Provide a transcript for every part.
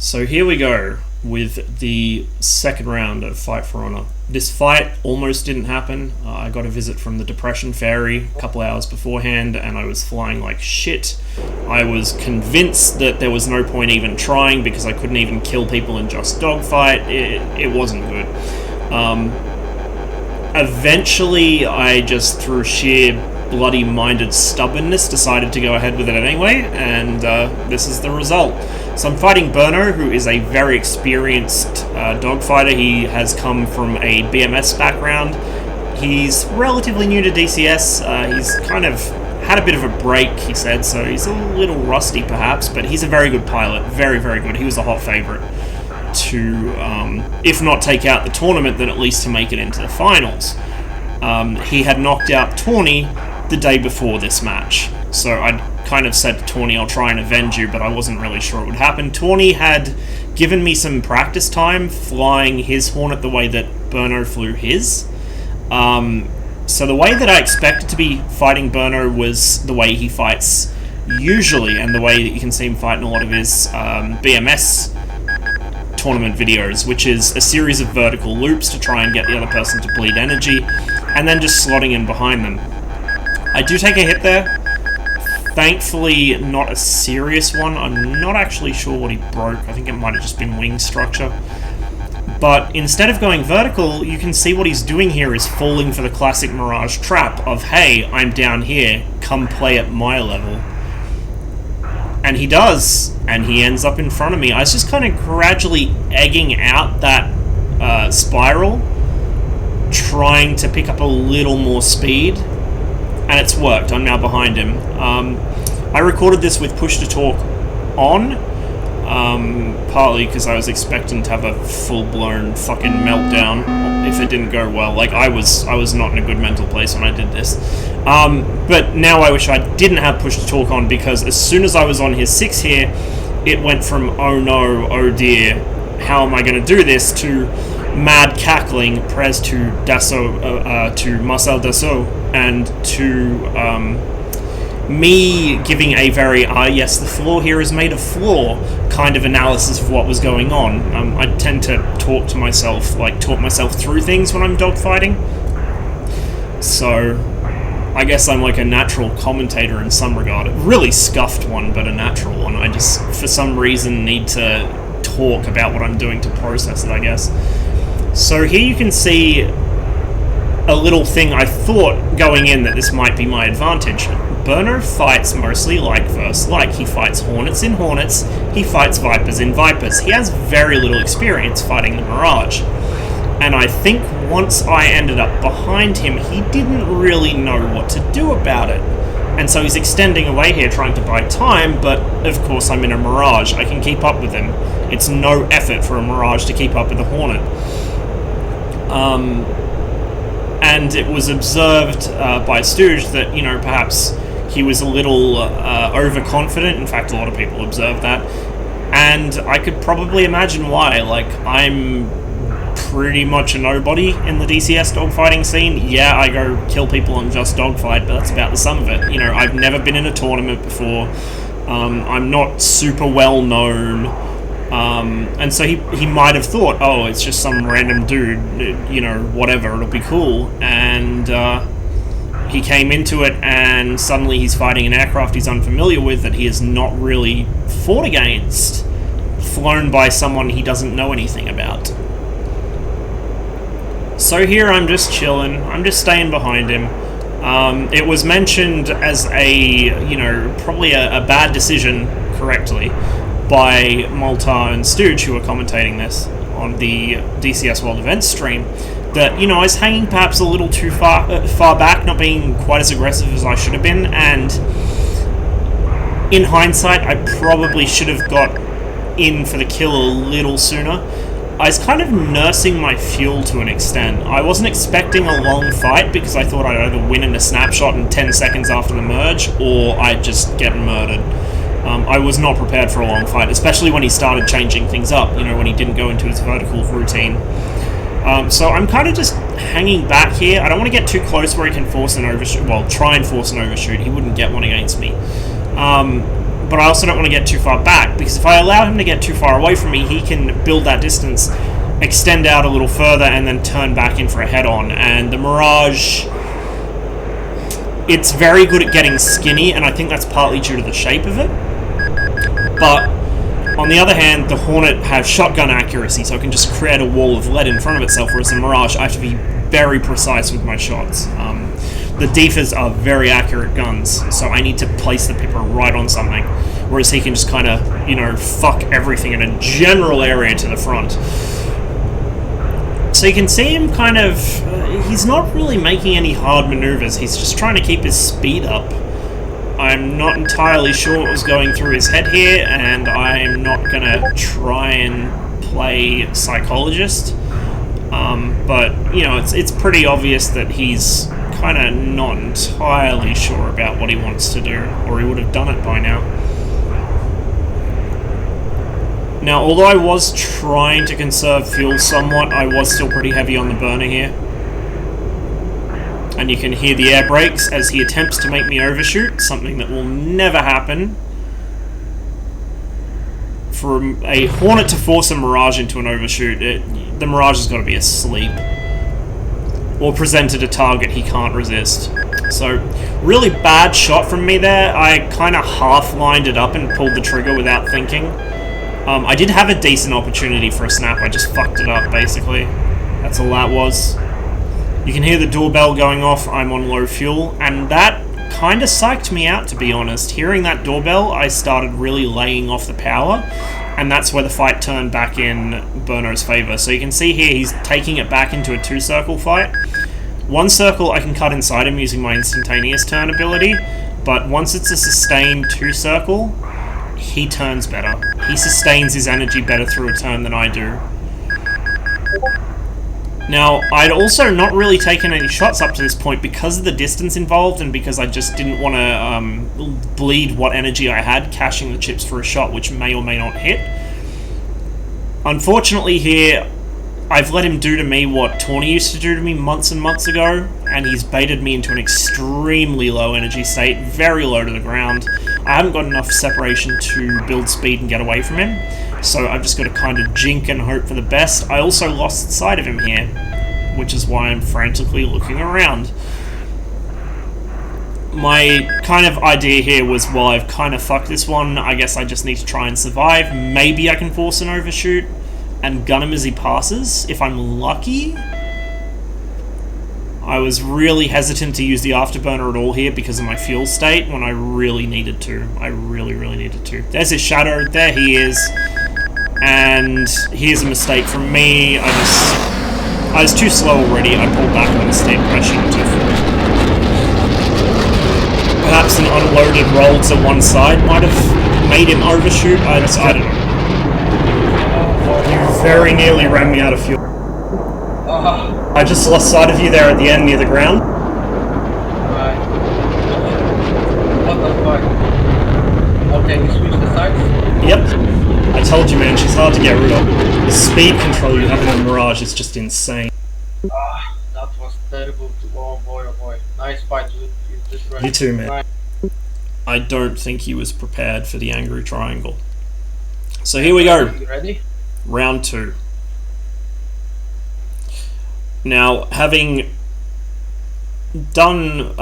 So here we go with the second round of Fight for Honour. This fight almost didn't happen. I got a visit from the Depression Fairy a couple hours beforehand and I was flying like shit. I was convinced that there was no point even trying because I couldn't even kill people in just dogfight. It wasn't good. Eventually I just, through sheer bloody-minded stubbornness, decided to go ahead with it anyway, and this is the result. So I'm fighting B3rNO, who is a very experienced dogfighter. He has come from a BMS background. He's relatively new to DCS. He's kind of had a bit of a break, he said, so he's a little rusty perhaps, but he's a very good pilot. Very, very good. He was a hot favourite to, if not take out the tournament, then at least to make it into the finals. He had knocked out Tawny the day before this match, so I'd kind of said to Tawny, I'll try and avenge you, but I wasn't really sure it would happen. Tawny had given me some practice time flying his Hornet the way that B3rNO flew his. So the way that I expected to be fighting B3rNO was the way he fights usually, and the way that you can see him fight in a lot of his BMS tournament videos, which is a series of vertical loops to try and get the other person to bleed energy, and then just slotting in behind them. I do take a hit there. Thankfully, not a serious one. I'm not actually sure what he broke. I think it might have just been wing structure. But instead of going vertical, you can see what he's doing here is falling for the classic Mirage trap of, hey, I'm down here, come play at my level. And he does, and he ends up in front of me. I was just kind of gradually egging out that spiral, trying to pick up a little more speed. And it's worked. I'm now behind him. I recorded this with push to talk on, partly because I was expecting to have a full-blown fucking meltdown if it didn't go well. Like, I was not in a good mental place when I did this. But now I wish I didn't have push to talk on, because as soon as I was on his 6 here, it went from oh no, oh dear, how am I going to do this, to mad cackling, prez to Dassault, to Marcel Dassault, and to me giving a very, yes, the floor here is made of floor kind of analysis of what was going on. I tend to talk myself through things when I'm dogfighting. So I guess I'm like a natural commentator in some regard. A really scuffed one, but a natural one. I just, for some reason, need to talk about what I'm doing to process it, I guess. So here you can see a little thing I thought going in that this might be my advantage. B3rNO fights mostly like versus like. He fights Hornets in Hornets, he fights Vipers in Vipers. He has very little experience fighting the Mirage. And I think once I ended up behind him, he didn't really know what to do about it. And so he's extending away here trying to buy time, but of course I'm in a Mirage. I can keep up with him. It's no effort for a Mirage to keep up with a Hornet. And it was observed by Stooge that, you know, perhaps he was a little overconfident. In fact, a lot of people observed that. And I could probably imagine why. Like, I'm pretty much a nobody in the DCS dogfighting scene. Yeah, I go kill people on just dogfight, but that's about the sum of it. You know, I've never been in a tournament before. I'm not super well known. And so he might have thought, oh, it's just some random dude, you know, whatever, it'll be cool. And he came into it and suddenly he's fighting an aircraft he's unfamiliar with that he has not really fought against, flown by someone he doesn't know anything about. So here I'm just chilling, I'm just staying behind him. It was mentioned as a, you know, probably a bad decision, correctly, by Malta and Stooge, who were commentating this on the DCS World Events stream, that, you know, I was hanging perhaps a little too far back, not being quite as aggressive as I should have been, and in hindsight, I probably should have got in for the kill a little sooner. I was kind of nursing my fuel to an extent. I wasn't expecting a long fight because I thought I'd either win in a snapshot in 10 seconds after the merge, or I'd just get murdered. I was not prepared for a long fight, especially when he started changing things up, you know, when he didn't go into his vertical routine. So I'm kind of just hanging back here. I don't want to get too close where he can force an overshoot, well, try and force an overshoot. He wouldn't get one against me. but I also don't want to get too far back, because if I allow him to get too far away from me, he can build that distance, extend out a little further, and then turn back in for a head-on. And the Mirage, it's very good at getting skinny, and I think that's partly due to the shape of it. But on the other hand, the Hornet has shotgun accuracy, so it can just create a wall of lead in front of itself, whereas the Mirage, I have to be very precise with my shots. The Defas are very accurate guns, so I need to place the Pipper right on something, whereas he can just kind of, you know, fuck everything in a general area to the front. So you can see him kind of, he's not really making any hard maneuvers, he's just trying to keep his speed up. I'm not entirely sure what was going through his head here, and I'm not going to try and play psychologist. But, you know, it's pretty obvious that he's kind of not entirely sure about what he wants to do, or he would have done it by now. Now, although I was trying to conserve fuel somewhat, I was still pretty heavy on the burner here. And you can hear the air brakes as he attempts to make me overshoot, something that will never happen. For a Hornet to force a Mirage into an overshoot, the Mirage has got to be asleep. Or presented a target he can't resist. So, really bad shot from me there. I kind of half-lined it up and pulled the trigger without thinking. I did have a decent opportunity for a snap, I just fucked it up, basically. That's all that was. You can hear the doorbell going off, I'm on low fuel, and that kind of psyched me out, to be honest. Hearing that doorbell, I started really laying off the power, and that's where the fight turned back in B3rNO's favour. So you can see here, he's taking it back into a 2-circle fight. 1 circle I can cut inside him using my instantaneous turn ability, but once it's a sustained 2-circle, he turns better. He sustains his energy better through a turn than I do. Now, I'd also not really taken any shots up to this point because of the distance involved and because I just didn't want to bleed what energy I had cashing the chips for a shot which may or may not hit. Unfortunately here, I've let him do to me what Tawny used to do to me months and months ago, and he's baited me into an extremely low energy state, very low to the ground. I haven't got enough separation to build speed and get away from him, so I've just got to kind of jink and hope for the best. I also lost sight of him here, which is why I'm frantically looking around. My kind of idea here was, well, I've kind of fucked this one, I guess I just need to try and survive. Maybe I can force an overshoot and gun him as he passes, if I'm lucky. I was really hesitant to use the afterburner at all here because of my fuel state when I really needed to. I really needed to. There's his shadow, there he is. And here's a mistake from me. I was too slow already. I pulled back on the stick. I shouldn't have. Perhaps an unloaded roll to one side might have made him overshoot. I don't know. You very nearly ran me out of fuel. I just lost sight of you there at the end near the ground. Right. What the fuck? Okay, we switch the sides? Yep. I told you, man, she's hard to get rid of. The speed control you have in the Mirage is just insane. That was terrible. Oh boy. Nice fight. You too, man. I don't think he was prepared for the angry triangle. So here we go. You ready? Round 2. Now, having done,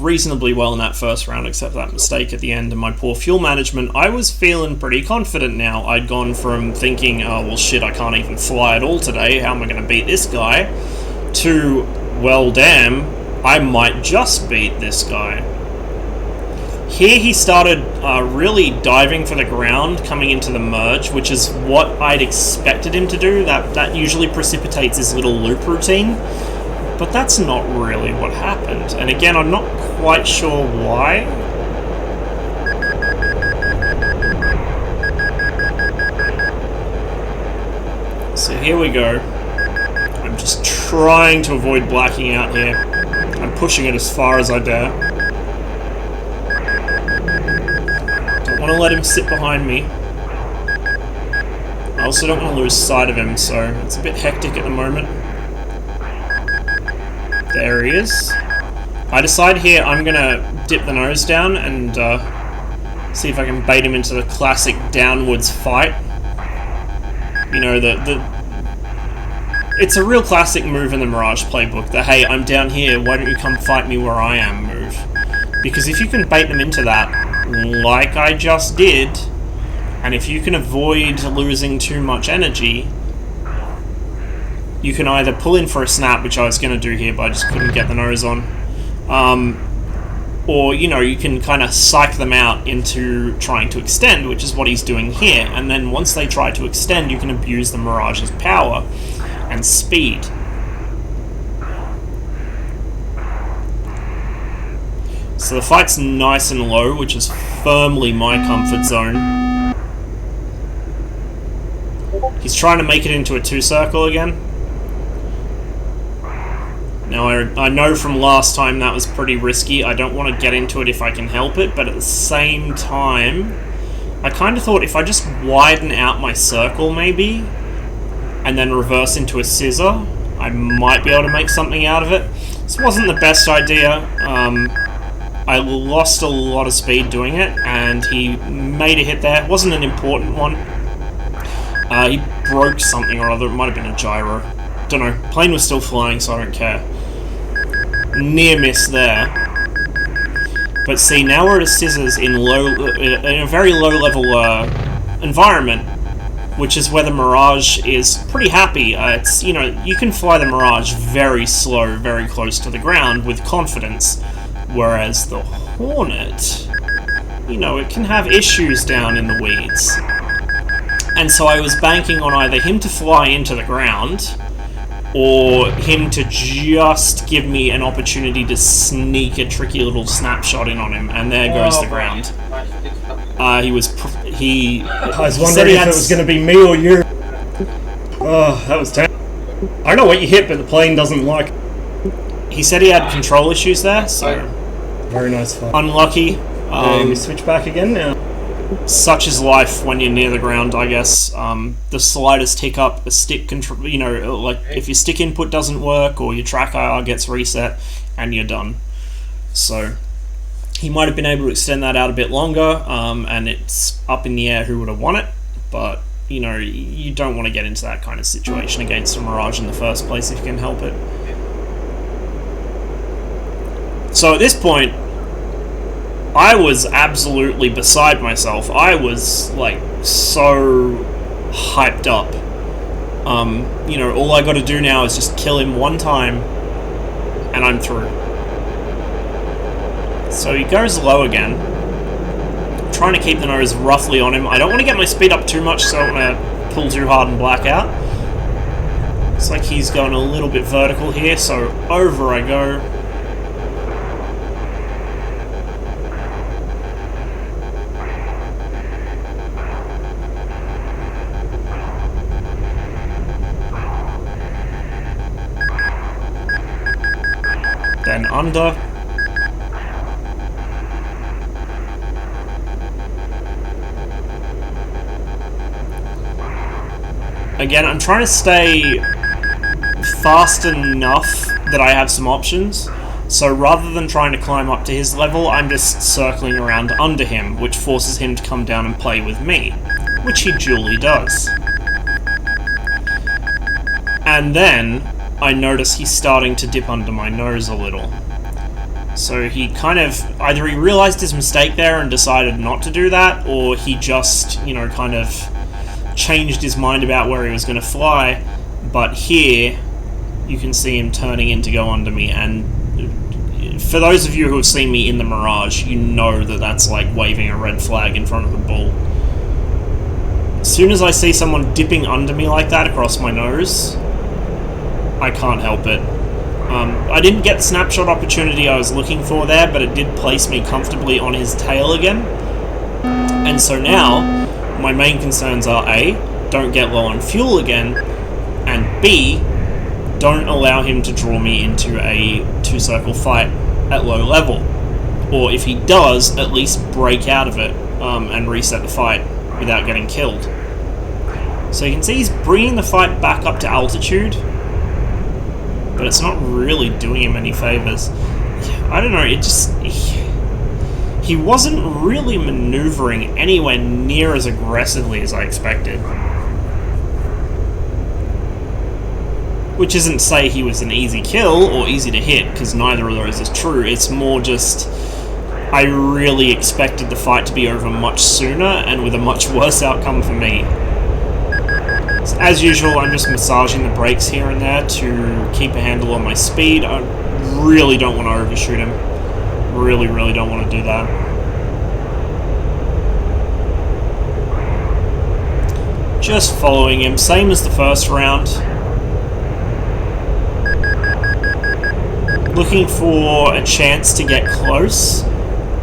reasonably well in that first round, except for that mistake at the end and my poor fuel management, I was feeling pretty confident now. I'd gone from thinking, oh, well, shit, I can't even fly at all today, how am I going to beat this guy, to, well, damn, I might just beat this guy. Here he started really diving for the ground coming into the merge, which is what I'd expected him to do. That usually precipitates his little loop routine, but that's not really what happened. And again, I'm not quite sure why. So here we go. I'm just trying to avoid blacking out here. I'm pushing it as far as I dare. I want to let him sit behind me. I also don't want to lose sight of him, so it's a bit hectic at the moment. There he is. I decide here I'm going to dip the nose down and See if I can bait him into the classic downwards fight. You know, it's a real classic move in the Mirage playbook, the hey, I'm down here, why don't you come fight me where I am move. Because if you can bait them into that, like I just did, and if you can avoid losing too much energy, you can either pull in for a snap, which I was going to do here, but I just couldn't get the nose on, or, you know, you can kind of psych them out into trying to extend, which is what he's doing here, and then once they try to extend, you can abuse the Mirage's power and speed. So the fight's nice and low, which is firmly my comfort zone. He's trying to make it into a 2-circle again. Now, I know from last time that was pretty risky. I don't want to get into it if I can help it, but at the same time, I kind of thought if I just widen out my circle, maybe, and then reverse into a scissor, I might be able to make something out of it. This wasn't the best idea. I lost a lot of speed doing it, and he made a hit there. It wasn't an important one. He broke something or other. It might have been a gyro. Don't know. Plane was still flying, so I don't care. Near miss there. But see, now we're at a scissors in a very low level environment, which is where the Mirage is pretty happy. It's, you know, you can fly the Mirage very slow, very close to the ground with confidence, whereas the Hornet, you know, it can have issues down in the weeds. And so I was banking on either him to fly into the ground, or him to just give me an opportunity to sneak a tricky little snapshot in on him, and there goes the ground. I was wondering if it was going to be me or you. Oh, that was terrible. I don't know what you hit, but the plane doesn't like. He said he had control issues there, so very nice fight. Unlucky. We switch back again now. Such is life when you're near the ground, I guess. The slightest hiccup, a stick control, you know, like if your stick input doesn't work or your track IR gets reset, and you're done. So he might have been able to extend that out a bit longer, and it's up in the air who would have won it. But you know, you don't want to get into that kind of situation against a Mirage in the first place if you can help it. So at this point, I was absolutely beside myself. I was, like, so hyped up. You know, all I gotta do now is just kill him one time, and I'm through. So he goes low again. I'm trying to keep the nose roughly on him. I don't want to get my speed up too much, so I don't want to pull too hard and black out. Looks like he's going a little bit vertical here, so over I go. Then under. Again, I'm trying to stay fast enough that I have some options. So rather than trying to climb up to his level, I'm just circling around under him, which forces him to come down and play with me, which he duly does. And then I notice he's starting to dip under my nose a little. So he kind of, either he realized his mistake there and decided not to do that, or he just, you know, kind of changed his mind about where he was going to fly. But here, you can see him turning in to go under me, and for those of you who have seen me in the Mirage, you know that that's like waving a red flag in front of the bull. As soon as I see someone dipping under me like that across my nose, I can't help it. I didn't get the snapshot opportunity I was looking for there, but it did place me comfortably on his tail again. And so now, my main concerns are A, don't get low on fuel again, and B, don't allow him to draw me into a 2-circle fight at low level. Or if he does, at least break out of it and reset the fight without getting killed. So you can see he's bringing the fight back up to altitude, but it's not really doing him any favors. I don't know, it just... He he wasn't really maneuvering anywhere near as aggressively as I expected. Which isn't to say he was an easy kill or easy to hit, because neither of those is true. It's more just I really expected the fight to be over much sooner and with a much worse outcome for me. So as usual, I'm just massaging the brakes here and there to keep a handle on my speed. I really don't want to overshoot him. Really, really don't want to do that. Just following him, same as the first round. Looking for a chance to get close.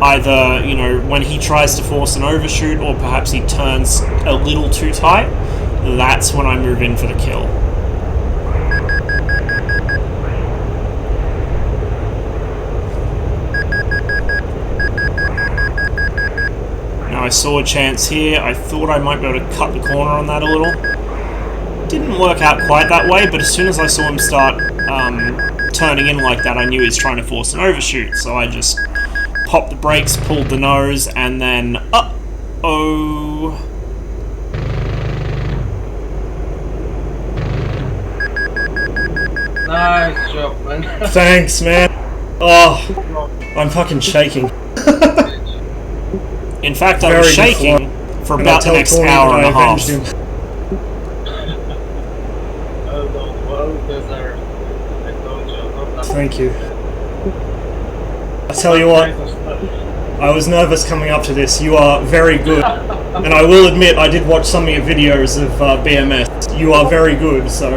Either, you know, when he tries to force an overshoot or perhaps he turns a little too tight. That's when I move in for the kill. Now I saw a chance here. I thought I might be able to cut the corner on that a little. Didn't work out quite that way, but as soon as I saw him start turning in like that, I knew he was trying to force an overshoot. So I just popped the brakes, pulled the nose, and then uh-oh. Nice job, man. Thanks, man. Oh, I'm fucking shaking. In fact, I Very was good shaking for And about the I'll tell next Tony hour that and a I half. avenged him. Oh no, well deserved. I told you, not that. Thank you. I tell you what, I was nervous coming up to this. You are very good. And I will admit, I did watch some of your videos of BMS. You are very good, so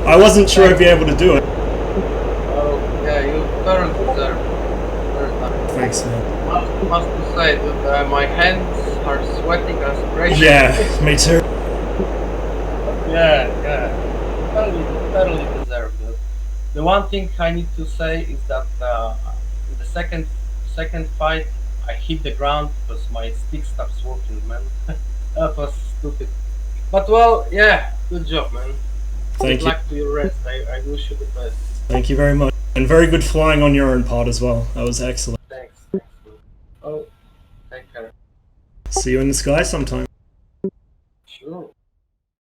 I wasn't sure I'd be able to do it. Oh, yeah, you thoroughly deserve it. Very nice. Thanks, man. Must say that my hands are sweating as crazy. Yeah, me too. Yeah. Totally deserved it. The one thing I need to say is that in the second fight, I hit the ground because my stick stops working, man. That was stupid. But well, yeah, good job, man. Thank Good you. luck to your rest. I wish you the best. Thank you very much. And very good flying on your own part as well. That was excellent. Thanks. Oh, take care. See you in the sky sometime. Sure.